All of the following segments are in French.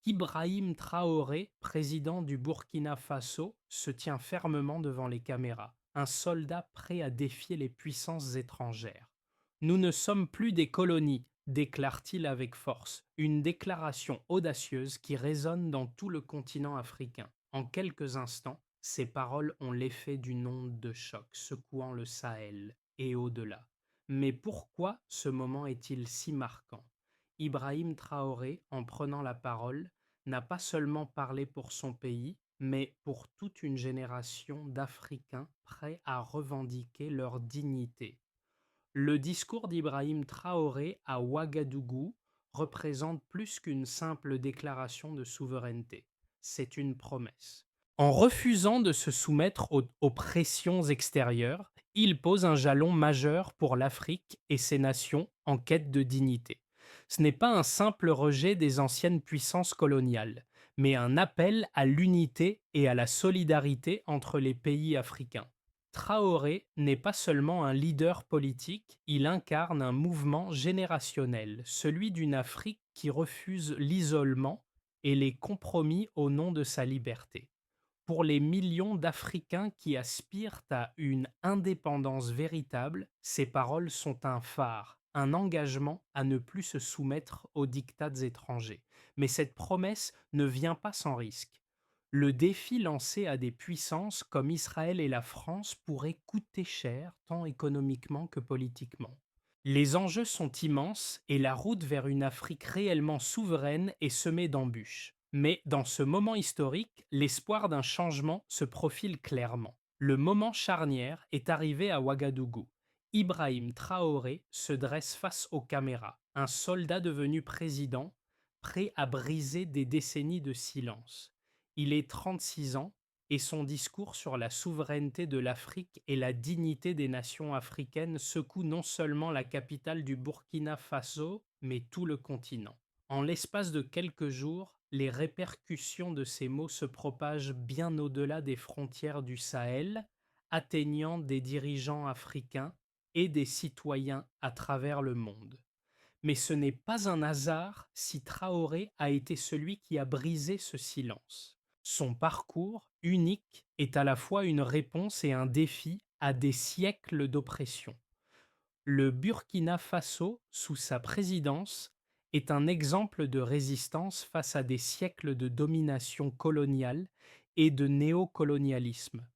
Ibrahim Traoré, président du Burkina Faso, se tient fermement devant les caméras, un soldat prêt à défier les puissances étrangères. Nous ne sommes plus des colonies, déclare-t-il avec force, une déclaration audacieuse qui résonne dans tout le continent africain. En quelques instants, ces paroles ont l'effet d'une onde de choc secouant le Sahel et au-delà. Mais pourquoi ce moment est-il si marquant? Ibrahim Traoré, en prenant la parole, n'a pas seulement parlé pour son pays, mais pour toute une génération d'Africains prêts à revendiquer leur dignité. Le discours d'Ibrahim Traoré à Ouagadougou représente plus qu'une simple déclaration de souveraineté. C'est une promesse. En refusant de se soumettre aux pressions extérieures, il pose un jalon majeur pour l'Afrique et ses nations en quête de dignité. Ce n'est pas un simple rejet des anciennes puissances coloniales, mais un appel à l'unité et à la solidarité entre les pays africains. Traoré n'est pas seulement un leader politique, il incarne un mouvement générationnel, celui d'une Afrique qui refuse l'isolement et les compromis au nom de sa liberté. Pour les millions d'Africains qui aspirent à une indépendance véritable, ces paroles sont un phare, un engagement à ne plus se soumettre aux diktats étrangers. Mais cette promesse ne vient pas sans risque. Le défi lancé à des puissances comme Israël et la France pourrait coûter cher, tant économiquement que politiquement. Les enjeux sont immenses et la route vers une Afrique réellement souveraine est semée d'embûches. Mais dans ce moment historique, l'espoir d'un changement se profile clairement. Le moment charnière est arrivé à Ouagadougou. Ibrahim Traoré se dresse face aux caméras, un soldat devenu président, prêt à briser des décennies de silence. Il est 36 ans et son discours sur la souveraineté de l'Afrique et la dignité des nations africaines secoue non seulement la capitale du Burkina Faso, mais tout le continent. En l'espace de quelques jours, les répercussions de ces mots se propagent bien au-delà des frontières du Sahel, atteignant des dirigeants africains et des citoyens à travers le monde. Mais ce n'est pas un hasard si Traoré a été celui qui a brisé ce silence. Son parcours, unique, est à la fois une réponse et un défi à des siècles d'oppression. Le Burkina Faso, sous sa présidence, est un exemple de résistance face à des siècles de domination coloniale et de néocolonialisme.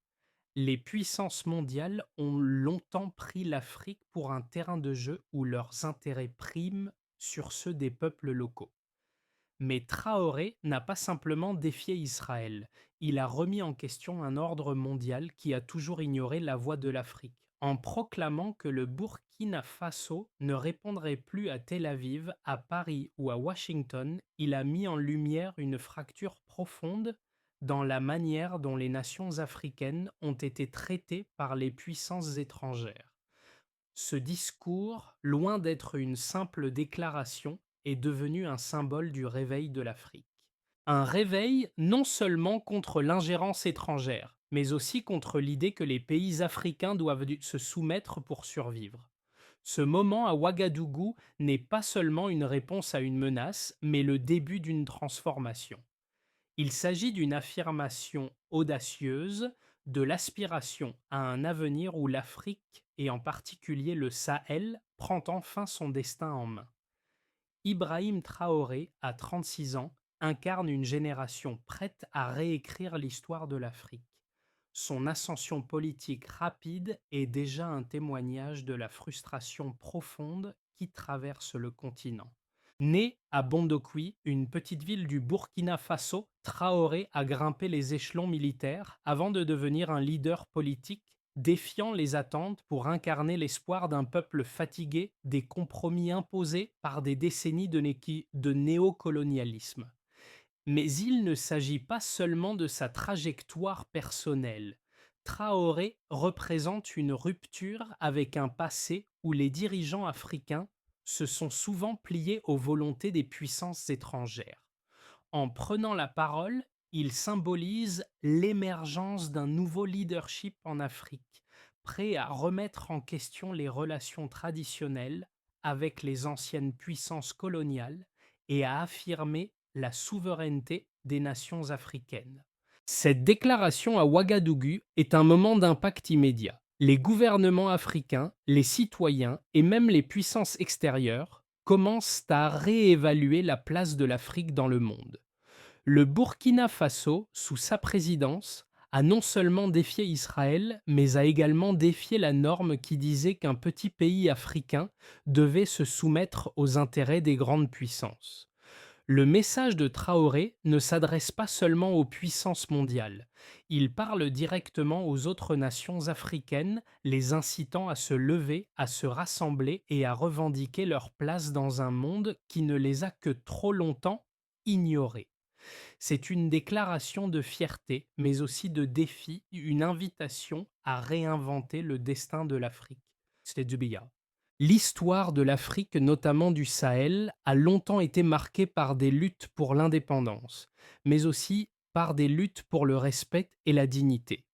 Les puissances mondiales ont longtemps pris l'Afrique pour un terrain de jeu où leurs intérêts priment sur ceux des peuples locaux. Mais Traoré n'a pas simplement défié Israël, il a remis en question un ordre mondial qui a toujours ignoré la voix de l'Afrique. En proclamant que le Burkina Faso ne répondrait plus à Tel Aviv, à Paris ou à Washington, il a mis en lumière une fracture profonde dans la manière dont les nations africaines ont été traitées par les puissances étrangères. Ce discours, loin d'être une simple déclaration, est devenu un symbole du réveil de l'Afrique. Un réveil non seulement contre l'ingérence étrangère, mais aussi contre l'idée que les pays africains doivent se soumettre pour survivre. Ce moment à Ouagadougou n'est pas seulement une réponse à une menace, mais le début d'une transformation. Il s'agit d'une affirmation audacieuse de l'aspiration à un avenir où l'Afrique, et en particulier le Sahel, prend enfin son destin en main. Ibrahim Traoré, à 36 ans, incarne une génération prête à réécrire l'histoire de l'Afrique. Son ascension politique rapide est déjà un témoignage de la frustration profonde qui traverse le continent. Né à Bondokwi, une petite ville du Burkina Faso, Traoré a grimpé les échelons militaires avant de devenir un leader politique défiant les attentes pour incarner l'espoir d'un peuple fatigué des compromis imposés par des décennies de néocolonialisme. Mais il ne s'agit pas seulement de sa trajectoire personnelle. Traoré représente une rupture avec un passé où les dirigeants africains se sont souvent pliés aux volontés des puissances étrangères. En prenant la parole, il symbolise l'émergence d'un nouveau leadership en Afrique, prêt à remettre en question les relations traditionnelles avec les anciennes puissances coloniales et à affirmer la souveraineté des nations africaines. Cette déclaration à Ouagadougou est un moment d'impact immédiat. Les gouvernements africains, les citoyens et même les puissances extérieures commencent à réévaluer la place de l'Afrique dans le monde. Le Burkina Faso, sous sa présidence, a non seulement défié Israël, mais a également défié la norme qui disait qu'un petit pays africain devait se soumettre aux intérêts des grandes puissances. Le message de Traoré ne s'adresse pas seulement aux puissances mondiales, il parle directement aux autres nations africaines, les incitant à se lever, à se rassembler et à revendiquer leur place dans un monde qui ne les a que trop longtemps ignorés. C'est une déclaration de fierté, mais aussi de défi, une invitation à réinventer le destin de l'Afrique. C'était Dubia. L'histoire de l'Afrique, notamment du Sahel, a longtemps été marquée par des luttes pour l'indépendance, mais aussi par des luttes pour le respect et la dignité.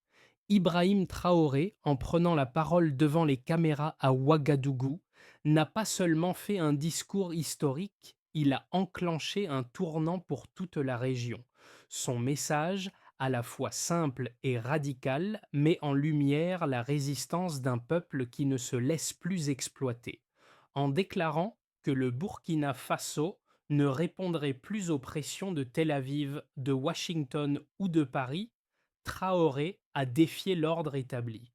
Ibrahim Traoré, en prenant la parole devant les caméras à Ouagadougou, n'a pas seulement fait un discours historique, il a enclenché un tournant pour toute la région. Son message, à la fois simple et radical, met en lumière la résistance d'un peuple qui ne se laisse plus exploiter. En déclarant que le Burkina Faso ne répondrait plus aux pressions de Tel Aviv, de Washington ou de Paris, Traoré a défié l'ordre établi.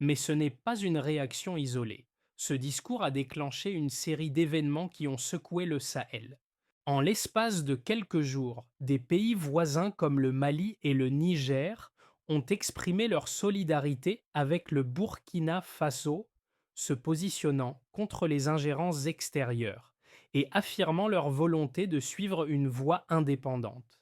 Mais ce n'est pas une réaction isolée. Ce discours a déclenché une série d'événements qui ont secoué le Sahel. En l'espace de quelques jours, des pays voisins comme le Mali et le Niger ont exprimé leur solidarité avec le Burkina Faso, se positionnant contre les ingérences extérieures et affirmant leur volonté de suivre une voie indépendante.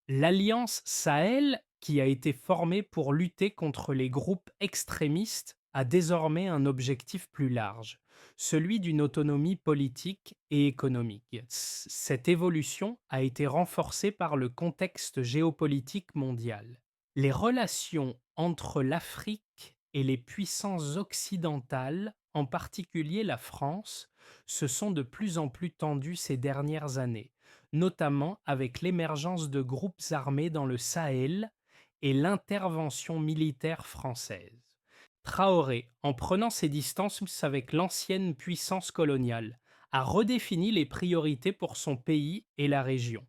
L'Alliance Sahel, qui a été formée pour lutter contre les groupes extrémistes, a désormais un objectif plus large, celui d'une autonomie politique et économique. Cette évolution a été renforcée par le contexte géopolitique mondial. Les relations entre l'Afrique et les puissances occidentales, en particulier la France, se sont de plus en plus tendues ces dernières années, notamment avec l'émergence de groupes armés dans le Sahel et l'intervention militaire française. Traoré, en prenant ses distances avec l'ancienne puissance coloniale, a redéfini les priorités pour son pays et la région.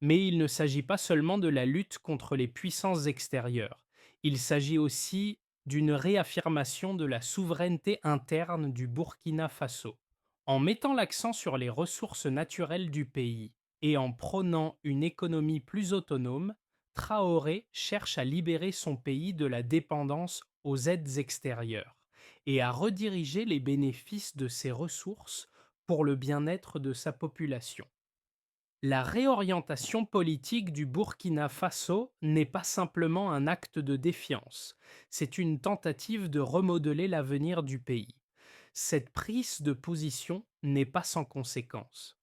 Mais il ne s'agit pas seulement de la lutte contre les puissances extérieures, il s'agit aussi d'une réaffirmation de la souveraineté interne du Burkina Faso. En mettant l'accent sur les ressources naturelles du pays et en prônant une économie plus autonome, Traoré cherche à libérer son pays de la dépendance aux aides extérieures et à rediriger les bénéfices de ses ressources pour le bien-être de sa population. La réorientation politique du Burkina Faso n'est pas simplement un acte de défiance, c'est une tentative de remodeler l'avenir du pays. Cette prise de position n'est pas sans conséquence.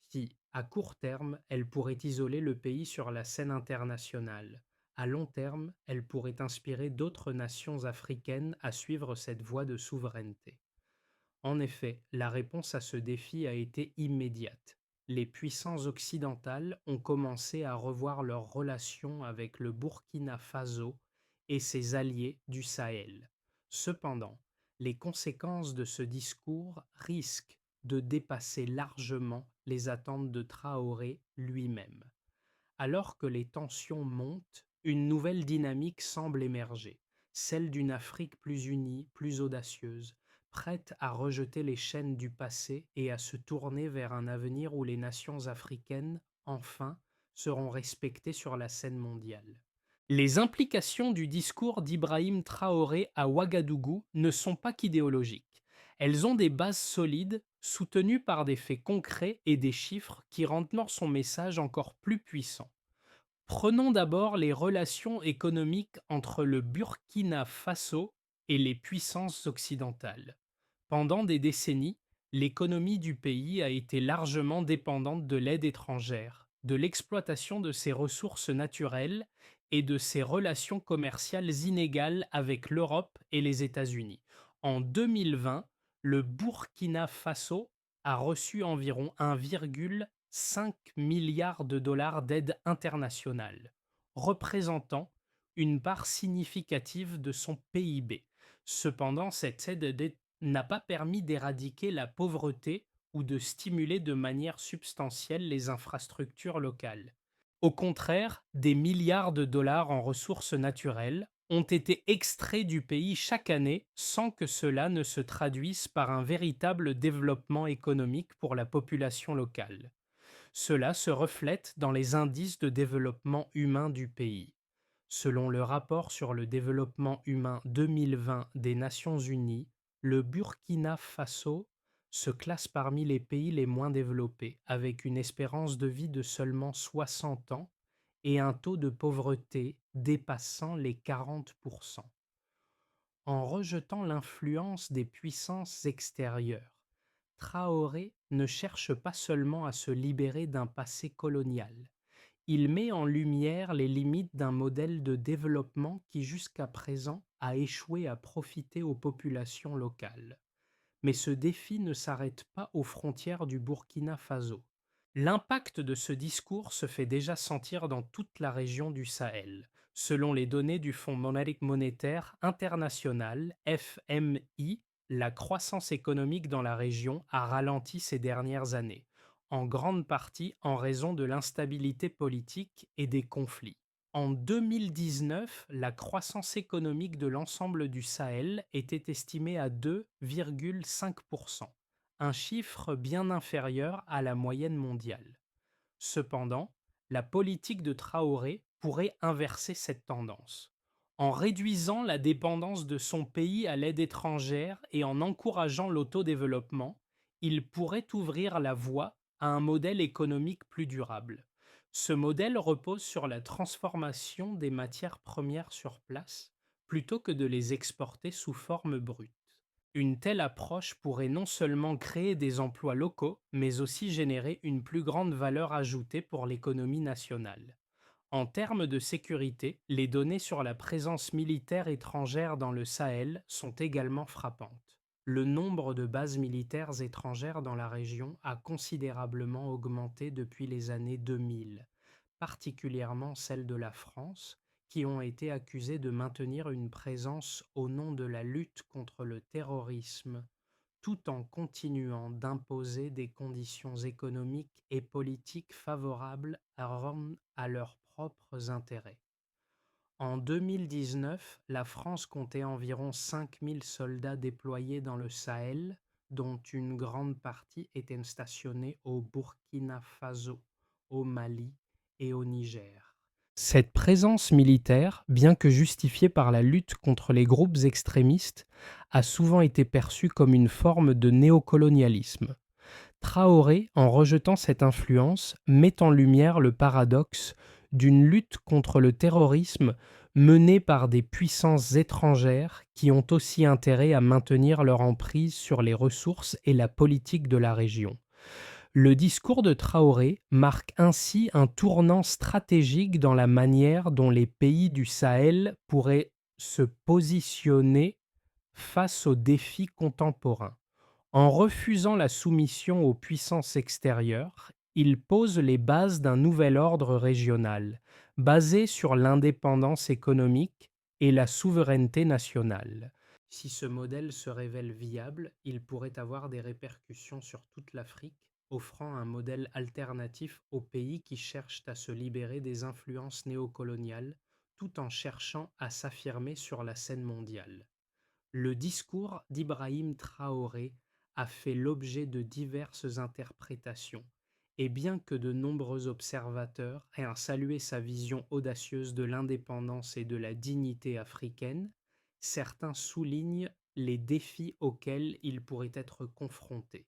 Si, à court terme, elle pourrait isoler le pays sur la scène internationale, à long terme, elle pourrait inspirer d'autres nations africaines à suivre cette voie de souveraineté. En effet, la réponse à ce défi a été immédiate. Les puissances occidentales ont commencé à revoir leurs relations avec le Burkina Faso et ses alliés du Sahel. Cependant, les conséquences de ce discours risquent de dépasser largement les attentes de Traoré lui-même. Alors que les tensions montent, une nouvelle dynamique semble émerger, celle d'une Afrique plus unie, plus audacieuse, prête à rejeter les chaînes du passé et à se tourner vers un avenir où les nations africaines, enfin, seront respectées sur la scène mondiale. Les implications du discours d'Ibrahim Traoré à Ouagadougou ne sont pas qu'idéologiques. Elles ont des bases solides, soutenues par des faits concrets et des chiffres qui rendent son message encore plus puissant. Prenons d'abord les relations économiques entre le Burkina Faso et les puissances occidentales. Pendant des décennies, l'économie du pays a été largement dépendante de l'aide étrangère, de l'exploitation de ses ressources naturelles et de ses relations commerciales inégales avec l'Europe et les États-Unis. En 2020, le Burkina Faso a reçu environ 1,5 5 milliards de dollars d'aide internationale, représentant une part significative de son PIB. Cependant, cette aide n'a pas permis d'éradiquer la pauvreté ou de stimuler de manière substantielle les infrastructures locales. Au contraire, des milliards de dollars en ressources naturelles ont été extraits du pays chaque année sans que cela ne se traduise par un véritable développement économique pour la population locale. Cela se reflète dans les indices de développement humain du pays. Selon le rapport sur le développement humain 2020 des Nations Unies, le Burkina Faso se classe parmi les pays les moins développés, avec une espérance de vie de seulement 60 ans et un taux de pauvreté dépassant les 40%. En rejetant l'influence des puissances extérieures, Traoré ne cherche pas seulement à se libérer d'un passé colonial, il met en lumière les limites d'un modèle de développement qui jusqu'à présent a échoué à profiter aux populations locales. Mais ce défi ne s'arrête pas aux frontières du Burkina Faso. L'impact de ce discours se fait déjà sentir dans toute la région du Sahel. Selon les données du Fonds monétaire international, FMI, la croissance économique dans la région a ralenti ces dernières années, en grande partie en raison de l'instabilité politique et des conflits. En 2019, la croissance économique de l'ensemble du Sahel était estimée à 2,5%, un chiffre bien inférieur à la moyenne mondiale. Cependant, la politique de Traoré pourrait inverser cette tendance. En réduisant la dépendance de son pays à l'aide étrangère et en encourageant l'autodéveloppement, il pourrait ouvrir la voie à un modèle économique plus durable. Ce modèle repose sur la transformation des matières premières sur place plutôt que de les exporter sous forme brute. Une telle approche pourrait non seulement créer des emplois locaux, mais aussi générer une plus grande valeur ajoutée pour l'économie nationale. En termes de sécurité, les données sur la présence militaire étrangère dans le Sahel sont également frappantes. Le nombre de bases militaires étrangères dans la région a considérablement augmenté depuis les années 2000, particulièrement celles de la France, qui ont été accusées de maintenir une présence au nom de la lutte contre le terrorisme, tout en continuant d'imposer des conditions économiques et politiques favorables à Rome à leurs propres intérêts. En 2019, la France comptait environ 5000 soldats déployés dans le Sahel, dont une grande partie étaient stationnés au Burkina Faso, au Mali et au Niger. Cette présence militaire, bien que justifiée par la lutte contre les groupes extrémistes, a souvent été perçue comme une forme de néocolonialisme. Traoré, en rejetant cette influence, met en lumière le paradoxe d'une lutte contre le terrorisme menée par des puissances étrangères qui ont aussi intérêt à maintenir leur emprise sur les ressources et la politique de la région. Le discours de Traoré marque ainsi un tournant stratégique dans la manière dont les pays du Sahel pourraient se positionner face aux défis contemporains. En refusant la soumission aux puissances extérieures, il pose les bases d'un nouvel ordre régional, basé sur l'indépendance économique et la souveraineté nationale. Si ce modèle se révèle viable, il pourrait avoir des répercussions sur toute l'Afrique, offrant un modèle alternatif aux pays qui cherchent à se libérer des influences néocoloniales, tout en cherchant à s'affirmer sur la scène mondiale. Le discours d'Ibrahim Traoré a fait l'objet de diverses interprétations, et bien que de nombreux observateurs aient salué sa vision audacieuse de l'indépendance et de la dignité africaine, certains soulignent les défis auxquels il pourrait être confronté.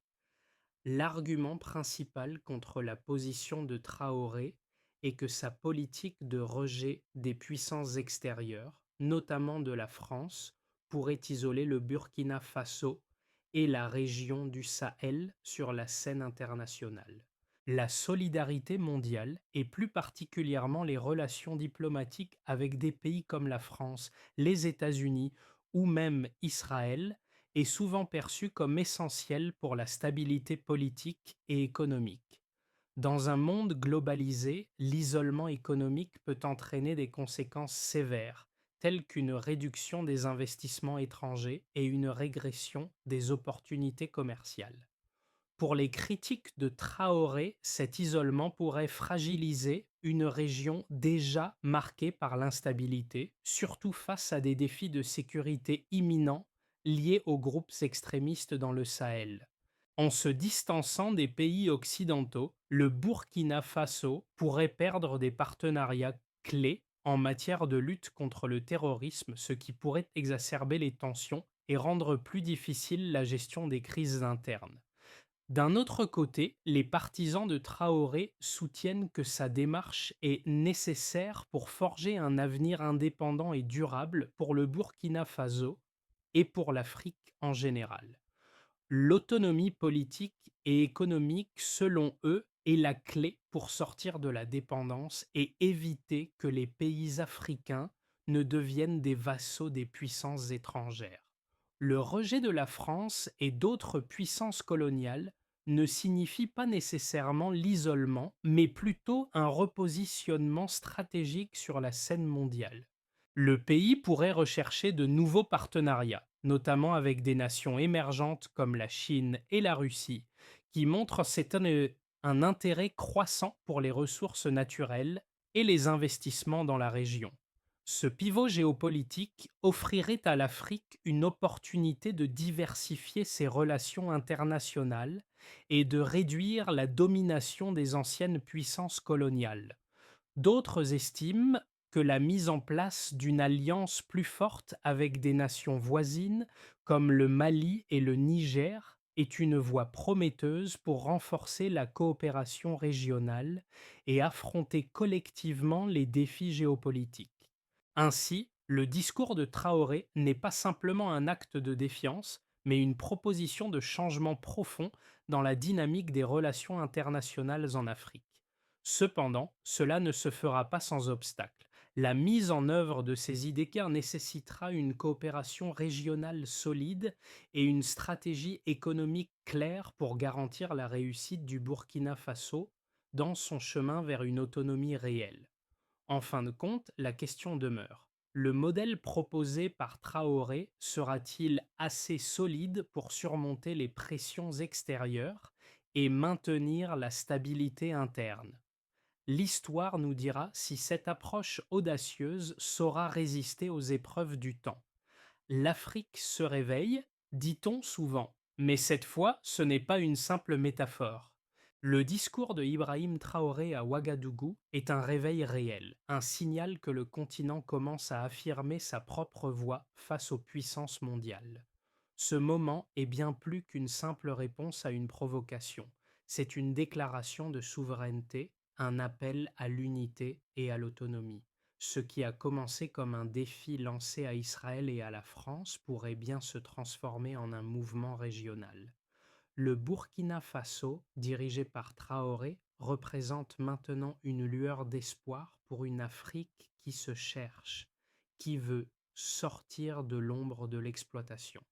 L'argument principal contre la position de Traoré est que sa politique de rejet des puissances extérieures, notamment de la France, pourrait isoler le Burkina Faso et la région du Sahel sur la scène internationale. La solidarité mondiale, et plus particulièrement les relations diplomatiques avec des pays comme la France, les États-Unis ou même Israël, est souvent perçue comme essentielle pour la stabilité politique et économique. Dans un monde globalisé, l'isolement économique peut entraîner des conséquences sévères, telles qu'une réduction des investissements étrangers et une régression des opportunités commerciales. Pour les critiques de Traoré, cet isolement pourrait fragiliser une région déjà marquée par l'instabilité, surtout face à des défis de sécurité imminents liés aux groupes extrémistes dans le Sahel. En se distançant des pays occidentaux, le Burkina Faso pourrait perdre des partenariats clés en matière de lutte contre le terrorisme, ce qui pourrait exacerber les tensions et rendre plus difficile la gestion des crises internes. D'un autre côté, les partisans de Traoré soutiennent que sa démarche est nécessaire pour forger un avenir indépendant et durable pour le Burkina Faso et pour l'Afrique en général. L'autonomie politique et économique, selon eux, est la clé pour sortir de la dépendance et éviter que les pays africains ne deviennent des vassaux des puissances étrangères. Le rejet de la France et d'autres puissances coloniales ne signifie pas nécessairement l'isolement, mais plutôt un repositionnement stratégique sur la scène mondiale. Le pays pourrait rechercher de nouveaux partenariats, notamment avec des nations émergentes comme la Chine et la Russie, qui montrent un intérêt croissant pour les ressources naturelles et les investissements dans la région. Ce pivot géopolitique offrirait à l'Afrique une opportunité de diversifier ses relations internationales et de réduire la domination des anciennes puissances coloniales. D'autres estiment que la mise en place d'une alliance plus forte avec des nations voisines comme le Mali et le Niger est une voie prometteuse pour renforcer la coopération régionale et affronter collectivement les défis géopolitiques. Ainsi, le discours de Traoré n'est pas simplement un acte de défiance, mais une proposition de changement profond dans la dynamique des relations internationales en Afrique. Cependant, cela ne se fera pas sans obstacle. La mise en œuvre de ces idées-cœurs nécessitera une coopération régionale solide et une stratégie économique claire pour garantir la réussite du Burkina Faso dans son chemin vers une autonomie réelle. En fin de compte, la question demeure. Le modèle proposé par Traoré sera-t-il assez solide pour surmonter les pressions extérieures et maintenir la stabilité interne? L'histoire nous dira si cette approche audacieuse saura résister aux épreuves du temps. L'Afrique se réveille, dit-on souvent, mais cette fois ce n'est pas une simple métaphore. Le discours de Ibrahim Traoré à Ouagadougou est un réveil réel, un signal que le continent commence à affirmer sa propre voix face aux puissances mondiales. Ce moment est bien plus qu'une simple réponse à une provocation. C'est une déclaration de souveraineté, un appel à l'unité et à l'autonomie. Ce qui a commencé comme un défi lancé à Israël et à la France pourrait bien se transformer en un mouvement régional. Le Burkina Faso, dirigé par Traoré, représente maintenant une lueur d'espoir pour une Afrique qui se cherche, qui veut sortir de l'ombre de l'exploitation.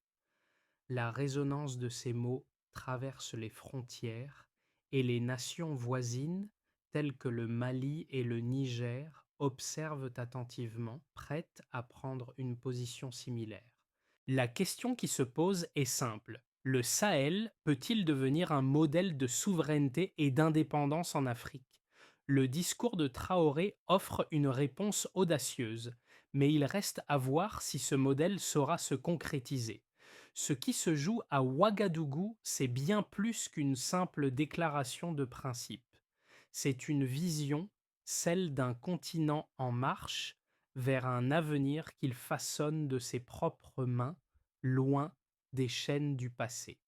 La résonance de ces mots traverse les frontières et les nations voisines, telles que le Mali et le Niger, observent attentivement, prêtes à prendre une position similaire. La question qui se pose est simple. Le Sahel peut-il devenir un modèle de souveraineté et d'indépendance en Afrique? Le discours de Traoré offre une réponse audacieuse, mais il reste à voir si ce modèle saura se concrétiser. Ce qui se joue à Ouagadougou, c'est bien plus qu'une simple déclaration de principe. C'est une vision, celle d'un continent en marche vers un avenir qu'il façonne de ses propres mains, loin des chaînes du passé.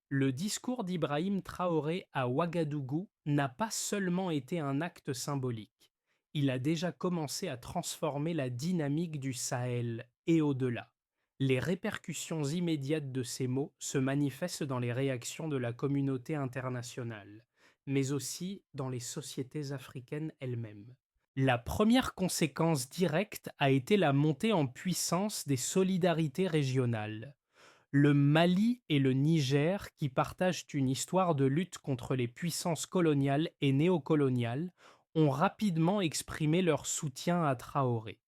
Le discours d'Ibrahim Traoré à Ouagadougou n'a pas seulement été un acte symbolique, il a déjà commencé à transformer la dynamique du Sahel et au-delà. Les répercussions immédiates de ces mots se manifestent dans les réactions de la communauté internationale, mais aussi dans les sociétés africaines elles-mêmes. La première conséquence directe a été la montée en puissance des solidarités régionales. Le Mali et le Niger, qui partagent une histoire de lutte contre les puissances coloniales et néocoloniales, ont rapidement exprimé leur soutien à Traoré.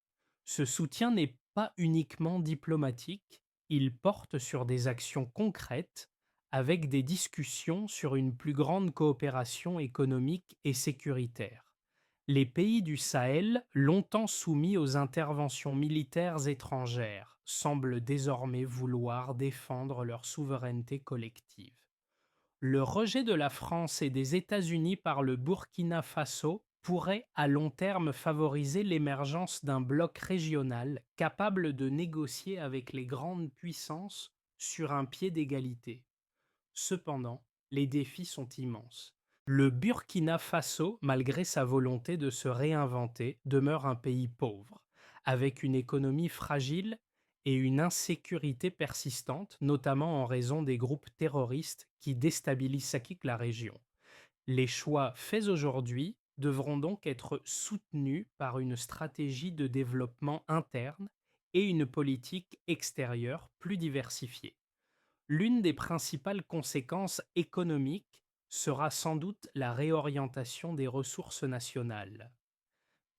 Ce soutien n'est pas uniquement diplomatique, il porte sur des actions concrètes, avec des discussions sur une plus grande coopération économique et sécuritaire. Les pays du Sahel, longtemps soumis aux interventions militaires étrangères, semblent désormais vouloir défendre leur souveraineté collective. Le rejet de la France et des États-Unis par le Burkina Faso pourrait à long terme favoriser l'émergence d'un bloc régional capable de négocier avec les grandes puissances sur un pied d'égalité. Cependant, les défis sont immenses. Le Burkina Faso, malgré sa volonté de se réinventer, demeure un pays pauvre, avec une économie fragile et une insécurité persistante, notamment en raison des groupes terroristes qui déstabilisent la région. Les choix faits aujourd'hui devront donc être soutenus par une stratégie de développement interne et une politique extérieure plus diversifiée. L'une des principales conséquences économiques sera sans doute la réorientation des ressources nationales.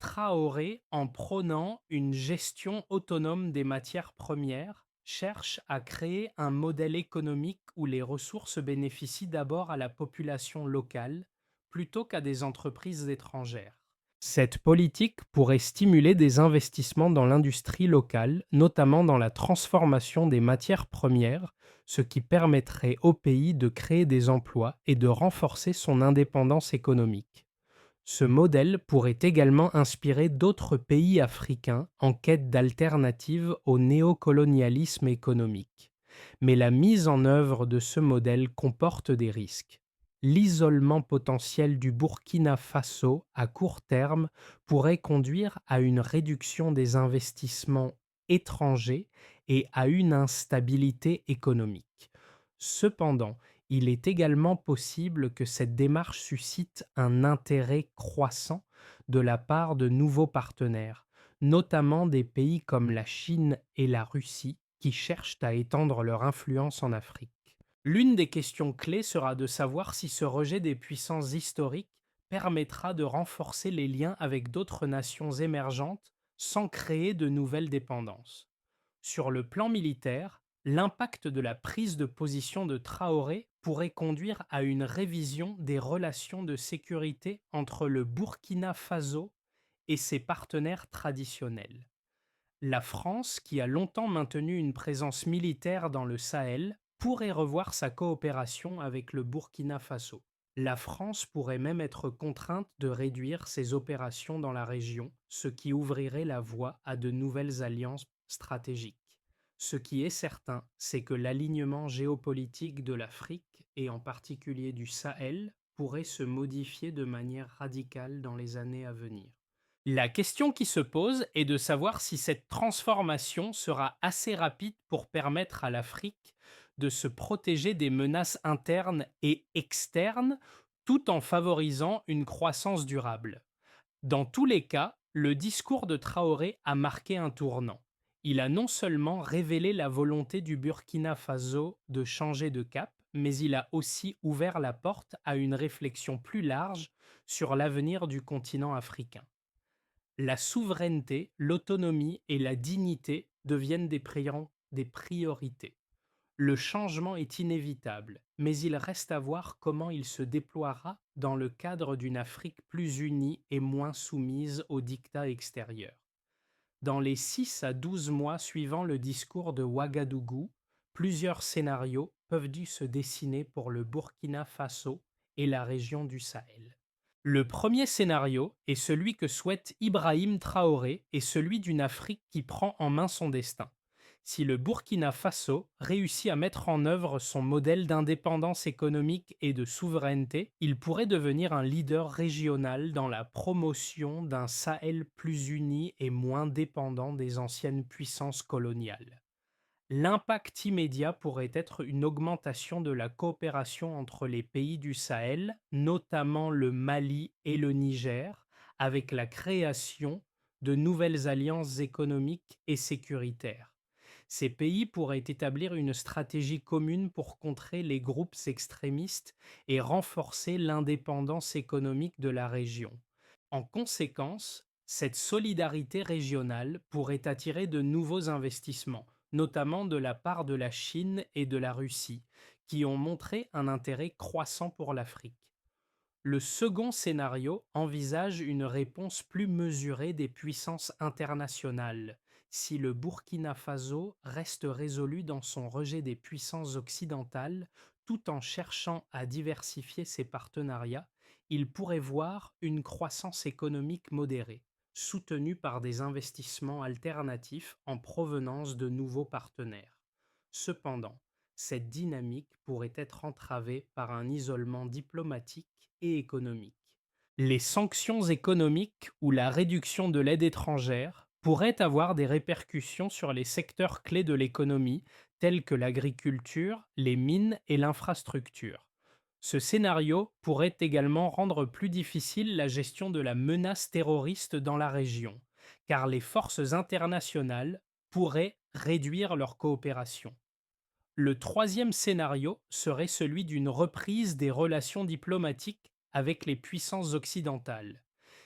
Traoré, en prônant une gestion autonome des matières premières, cherche à créer un modèle économique où les ressources bénéficient d'abord à la population locale plutôt qu'à des entreprises étrangères. Cette politique pourrait stimuler des investissements dans l'industrie locale, notamment dans la transformation des matières premières, ce qui permettrait au pays de créer des emplois et de renforcer son indépendance économique. Ce modèle pourrait également inspirer d'autres pays africains en quête d'alternatives au néocolonialisme économique. Mais la mise en œuvre de ce modèle comporte des risques. L'isolement potentiel du Burkina Faso à court terme pourrait conduire à une réduction des investissements étrangers et à une instabilité économique. Cependant, il est également possible que cette démarche suscite un intérêt croissant de la part de nouveaux partenaires, notamment des pays comme la Chine et la Russie, qui cherchent à étendre leur influence en Afrique. L'une des questions clés sera de savoir si ce rejet des puissances historiques permettra de renforcer les liens avec d'autres nations émergentes sans créer de nouvelles dépendances. Sur le plan militaire, l'impact de la prise de position de Traoré pourrait conduire à une révision des relations de sécurité entre le Burkina Faso et ses partenaires traditionnels. La France, qui a longtemps maintenu une présence militaire dans le Sahel, pourrait revoir sa coopération avec le Burkina Faso. La France pourrait même être contrainte de réduire ses opérations dans la région, ce qui ouvrirait la voie à de nouvelles alliances stratégiques. Ce qui est certain, c'est que l'alignement géopolitique de l'Afrique, et en particulier du Sahel, pourrait se modifier de manière radicale dans les années à venir. La question qui se pose est de savoir si cette transformation sera assez rapide pour permettre à l'Afrique de se protéger des menaces internes et externes tout en favorisant une croissance durable. Dans tous les cas, le discours de Traoré a marqué un tournant. Il a non seulement révélé la volonté du Burkina Faso de changer de cap, mais il a aussi ouvert la porte à une réflexion plus large sur l'avenir du continent africain. La souveraineté, l'autonomie et la dignité deviennent des priorités. Le changement est inévitable, mais il reste à voir comment il se déploiera dans le cadre d'une Afrique plus unie et moins soumise aux dictats extérieurs. Dans les 6 à 12 mois suivant le discours de Ouagadougou, plusieurs scénarios peuvent dû se dessiner pour le Burkina Faso et la région du Sahel. Le premier scénario est celui que souhaite Ibrahim Traoré et celui d'une Afrique qui prend en main son destin. Si le Burkina Faso réussit à mettre en œuvre son modèle d'indépendance économique et de souveraineté, il pourrait devenir un leader régional dans la promotion d'un Sahel plus uni et moins dépendant des anciennes puissances coloniales. L'impact immédiat pourrait être une augmentation de la coopération entre les pays du Sahel, notamment le Mali et le Niger, avec la création de nouvelles alliances économiques et sécuritaires. Ces pays pourraient établir une stratégie commune pour contrer les groupes extrémistes et renforcer l'indépendance économique de la région. En conséquence, cette solidarité régionale pourrait attirer de nouveaux investissements, notamment de la part de la Chine et de la Russie, qui ont montré un intérêt croissant pour l'Afrique. Le second scénario envisage une réponse plus mesurée des puissances internationales. Si le Burkina Faso reste résolu dans son rejet des puissances occidentales, tout en cherchant à diversifier ses partenariats, il pourrait voir une croissance économique modérée, soutenue par des investissements alternatifs en provenance de nouveaux partenaires. Cependant, cette dynamique pourrait être entravée par un isolement diplomatique et économique. Les sanctions économiques ou la réduction de l'aide étrangère pourraient avoir des répercussions sur les secteurs clés de l'économie, tels que l'agriculture, les mines et l'infrastructure. Ce scénario pourrait également rendre plus difficile la gestion de la menace terroriste dans la région, car les forces internationales pourraient réduire leur coopération. Le troisième scénario serait celui d'une reprise des relations diplomatiques avec les puissances occidentales.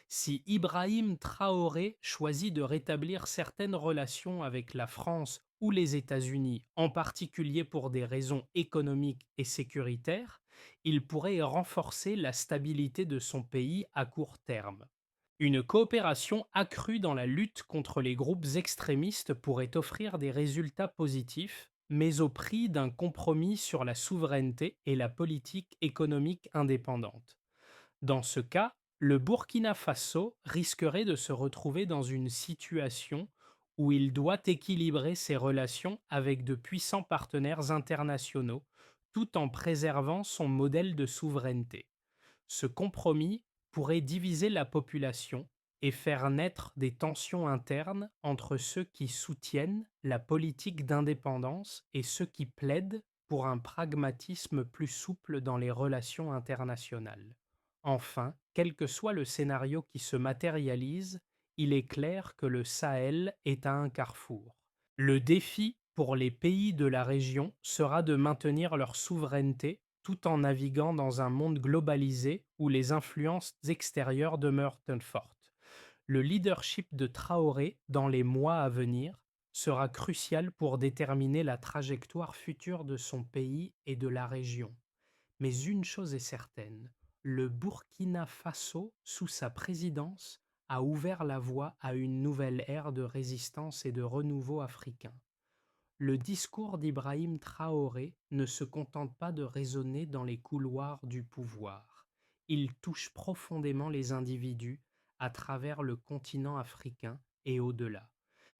Si Ibrahim Traoré choisit de rétablir certaines relations avec la France ou les États-Unis, en particulier pour des raisons économiques et sécuritaires, il pourrait renforcer la stabilité de son pays à court terme. Une coopération accrue dans la lutte contre les groupes extrémistes pourrait offrir des résultats positifs, mais au prix d'un compromis sur la souveraineté et la politique économique indépendante. Dans ce cas, le Burkina Faso risquerait de se retrouver dans une situation où il doit équilibrer ses relations avec de puissants partenaires internationaux, tout en préservant son modèle de souveraineté. Ce compromis pourrait diviser la population et faire naître des tensions internes entre ceux qui soutiennent la politique d'indépendance et ceux qui plaident pour un pragmatisme plus souple dans les relations internationales. Enfin, quel que soit le scénario qui se matérialise, il est clair que le Sahel est à un carrefour. Le défi pour les pays de la région sera de maintenir leur souveraineté tout en naviguant dans un monde globalisé où les influences extérieures demeurent fortes. Le leadership de Traoré dans les mois à venir sera crucial pour déterminer la trajectoire future de son pays et de la région. Mais une chose est certaine, le Burkina Faso, sous sa présidence, a ouvert la voie à une nouvelle ère de résistance et de renouveau africain. Le discours d'Ibrahim Traoré ne se contente pas de résonner dans les couloirs du pouvoir. Il touche profondément les individus à travers le continent africain et au-delà.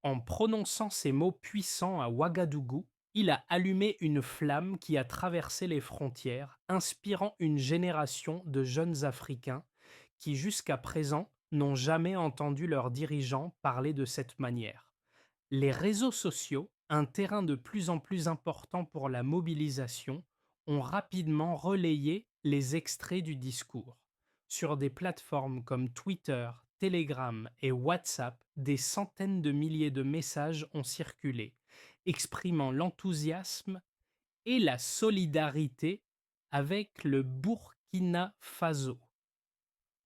En prononçant ces mots puissants à Ouagadougou, il a allumé une flamme qui a traversé les frontières, inspirant une génération de jeunes Africains qui jusqu'à présent n'ont jamais entendu leurs dirigeants parler de cette manière. Les réseaux sociaux, un terrain de plus en plus important pour la mobilisation, ont rapidement relayé les extraits du discours. Sur des plateformes comme Twitter, Telegram et WhatsApp, des centaines de milliers de messages ont circulé, exprimant l'enthousiasme et la solidarité avec le Burkina Faso.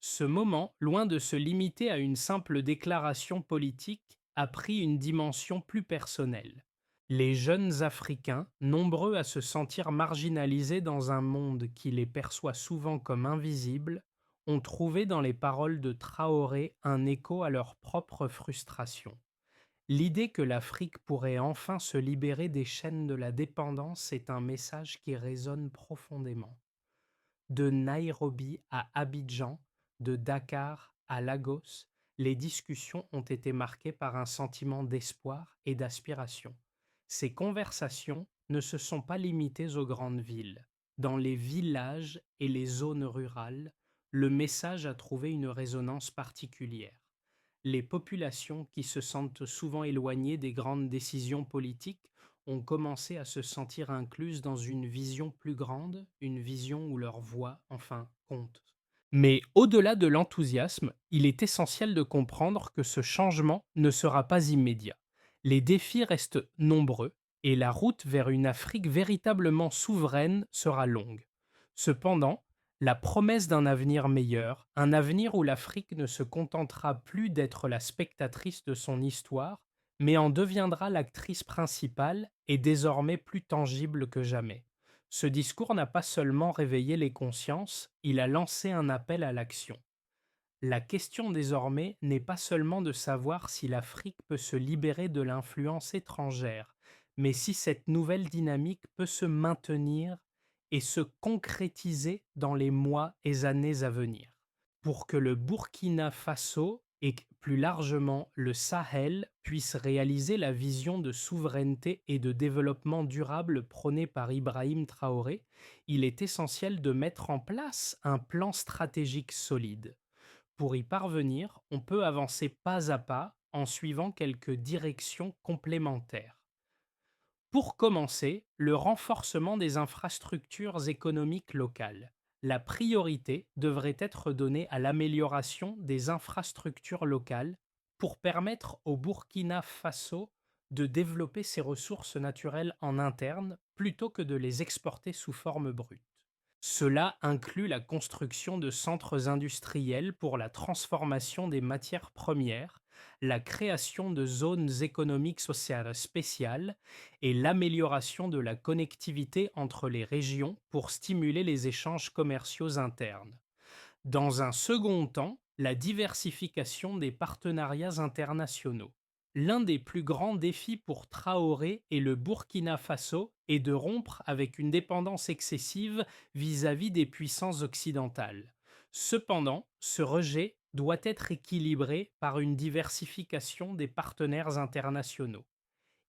Ce moment, loin de se limiter à une simple déclaration politique, a pris une dimension plus personnelle. Les jeunes Africains, nombreux à se sentir marginalisés dans un monde qui les perçoit souvent comme invisibles, ont trouvé dans les paroles de Traoré un écho à leur propre frustration. L'idée que l'Afrique pourrait enfin se libérer des chaînes de la dépendance est un message qui résonne profondément. De Nairobi à Abidjan, de Dakar à Lagos, les discussions ont été marquées par un sentiment d'espoir et d'aspiration. Ces conversations ne se sont pas limitées aux grandes villes. Dans les villages et les zones rurales, le message a trouvé une résonance particulière. Les populations qui se sentent souvent éloignées des grandes décisions politiques ont commencé à se sentir incluses dans une vision plus grande, une vision où leur voix, enfin, compte. Mais au-delà de l'enthousiasme, il est essentiel de comprendre que ce changement ne sera pas immédiat. Les défis restent nombreux et la route vers une Afrique véritablement souveraine sera longue. Cependant, la promesse d'un avenir meilleur, un avenir où l'Afrique ne se contentera plus d'être la spectatrice de son histoire, mais en deviendra l'actrice principale, est désormais plus tangible que jamais. Ce discours n'a pas seulement réveillé les consciences, il a lancé un appel à l'action. La question désormais n'est pas seulement de savoir si l'Afrique peut se libérer de l'influence étrangère, mais si cette nouvelle dynamique peut se maintenir et se concrétiser dans les mois et années à venir. Pour que le Burkina Faso et plus largement le Sahel puissent réaliser la vision de souveraineté et de développement durable prônée par Ibrahim Traoré, il est essentiel de mettre en place un plan stratégique solide. Pour y parvenir, on peut avancer pas à pas en suivant quelques directions complémentaires. Pour commencer, le renforcement des infrastructures économiques locales. La priorité devrait être donnée à l'amélioration des infrastructures locales pour permettre au Burkina Faso de développer ses ressources naturelles en interne plutôt que de les exporter sous forme brute. Cela inclut la construction de centres industriels pour la transformation des matières premières, la création de zones économiques sociales spéciales et l'amélioration de la connectivité entre les régions pour stimuler les échanges commerciaux internes. Dans un second temps, la diversification des partenariats internationaux. L'un des plus grands défis pour Traoré et le Burkina Faso est de rompre avec une dépendance excessive vis-à-vis des puissances occidentales. Cependant, ce rejet doit être équilibré par une diversification des partenaires internationaux.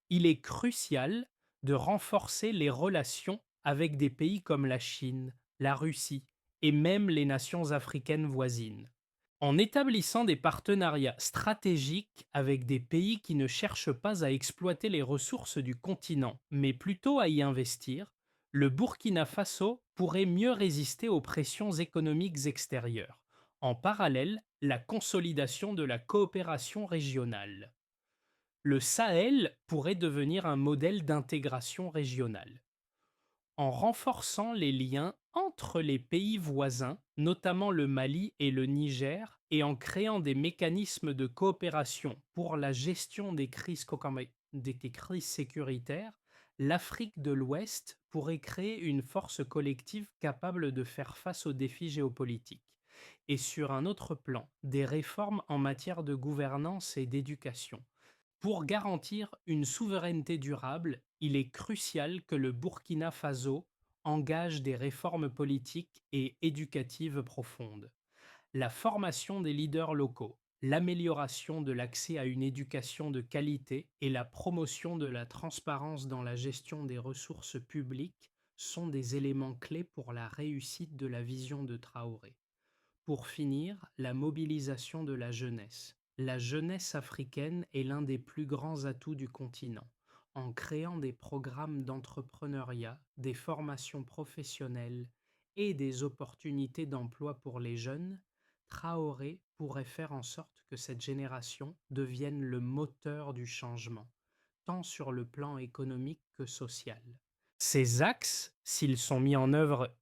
Il est crucial de renforcer les relations avec des pays comme la Chine, la Russie et même les nations africaines voisines. En établissant des partenariats stratégiques avec des pays qui ne cherchent pas à exploiter les ressources du continent, mais plutôt à y investir, le Burkina Faso pourrait mieux résister aux pressions économiques extérieures. En parallèle, la consolidation de la coopération régionale. Le Sahel pourrait devenir un modèle d'intégration régionale. En renforçant les liens entre les pays voisins, notamment le Mali et le Niger, et en créant des mécanismes de coopération pour la gestion des crises sécuritaires, l'Afrique de l'Ouest pourrait créer une force collective capable de faire face aux défis géopolitiques. Et sur un autre plan, des réformes en matière de gouvernance et d'éducation. Pour garantir une souveraineté durable, il est crucial que le Burkina Faso engage des réformes politiques et éducatives profondes. La formation des leaders locaux, l'amélioration de l'accès à une éducation de qualité et la promotion de la transparence dans la gestion des ressources publiques sont des éléments clés pour la réussite de la vision de Traoré. Pour finir, la mobilisation de la jeunesse. La jeunesse africaine est l'un des plus grands atouts du continent. En créant des programmes d'entrepreneuriat, des formations professionnelles et des opportunités d'emploi pour les jeunes, Traoré pourrait faire en sorte que cette génération devienne le moteur du changement, tant sur le plan économique que social. Ces axes, s'ils sont mis en œuvre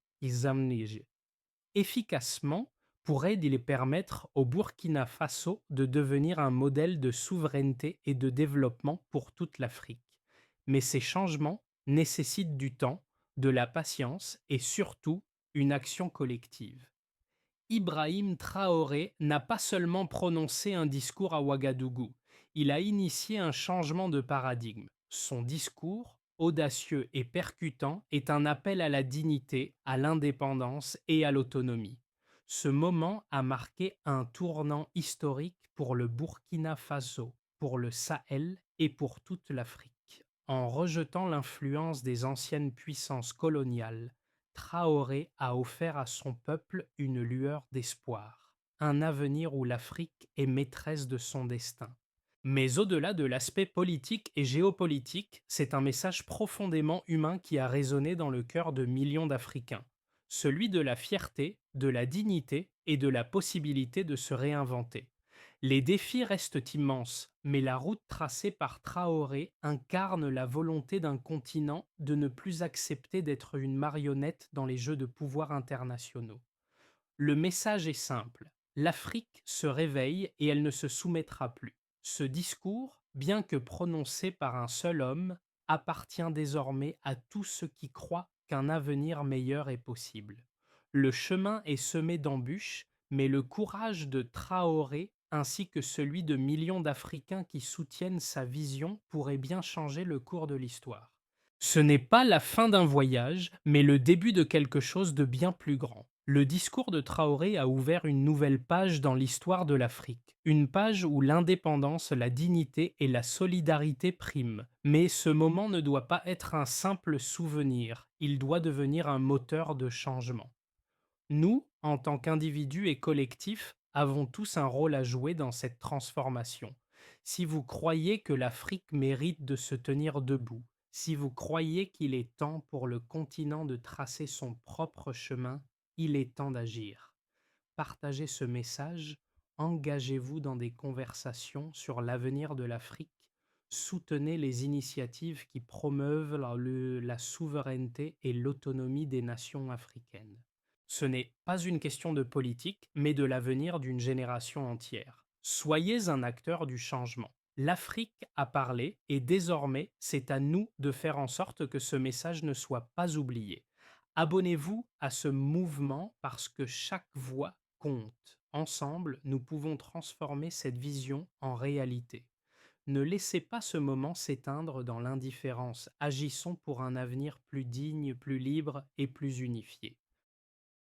efficacement, pourrait les permettre au Burkina Faso de devenir un modèle de souveraineté et de développement pour toute l'Afrique. Mais ces changements nécessitent du temps, de la patience et surtout une action collective. Ibrahim Traoré n'a pas seulement prononcé un discours à Ouagadougou, il a initié un changement de paradigme. Son discours, audacieux et percutant, est un appel à la dignité, à l'indépendance et à l'autonomie. Ce moment a marqué un tournant historique pour le Burkina Faso, pour le Sahel et pour toute l'Afrique. En rejetant l'influence des anciennes puissances coloniales, Traoré a offert à son peuple une lueur d'espoir, un avenir où l'Afrique est maîtresse de son destin. Mais au-delà de l'aspect politique et géopolitique, c'est un message profondément humain qui a résonné dans le cœur de millions d'Africains, celui de la fierté, de la dignité et de la possibilité de se réinventer. Les défis restent immenses, mais la route tracée par Traoré incarne la volonté d'un continent de ne plus accepter d'être une marionnette dans les jeux de pouvoir internationaux. Le message est simple, l'Afrique se réveille et elle ne se soumettra plus. Ce discours, bien que prononcé par un seul homme, appartient désormais à tous ceux qui croient qu'un avenir meilleur est possible. Le chemin est semé d'embûches, mais le courage de Traoré ainsi que celui de millions d'Africains qui soutiennent sa vision pourrait bien changer le cours de l'histoire. Ce n'est pas la fin d'un voyage, mais le début de quelque chose de bien plus grand. Le discours de Traoré a ouvert une nouvelle page dans l'histoire de l'Afrique, une page où l'indépendance, la dignité et la solidarité priment. Mais ce moment ne doit pas être un simple souvenir, il doit devenir un moteur de changement. Nous, en tant qu'individus et collectifs, avons tous un rôle à jouer dans cette transformation. Si vous croyez que l'Afrique mérite de se tenir debout, si vous croyez qu'il est temps pour le continent de tracer son propre chemin, il est temps d'agir. Partagez ce message, engagez-vous dans des conversations sur l'avenir de l'Afrique, soutenez les initiatives qui promeuvent la souveraineté et l'autonomie des nations africaines. Ce n'est pas une question de politique, mais de l'avenir d'une génération entière. Soyez un acteur du changement. L'Afrique a parlé et désormais c'est à nous de faire en sorte que ce message ne soit pas oublié. Abonnez-vous à ce mouvement parce que chaque voix compte. Ensemble, nous pouvons transformer cette vision en réalité. Ne laissez pas ce moment s'éteindre dans l'indifférence. Agissons pour un avenir plus digne, plus libre et plus unifié.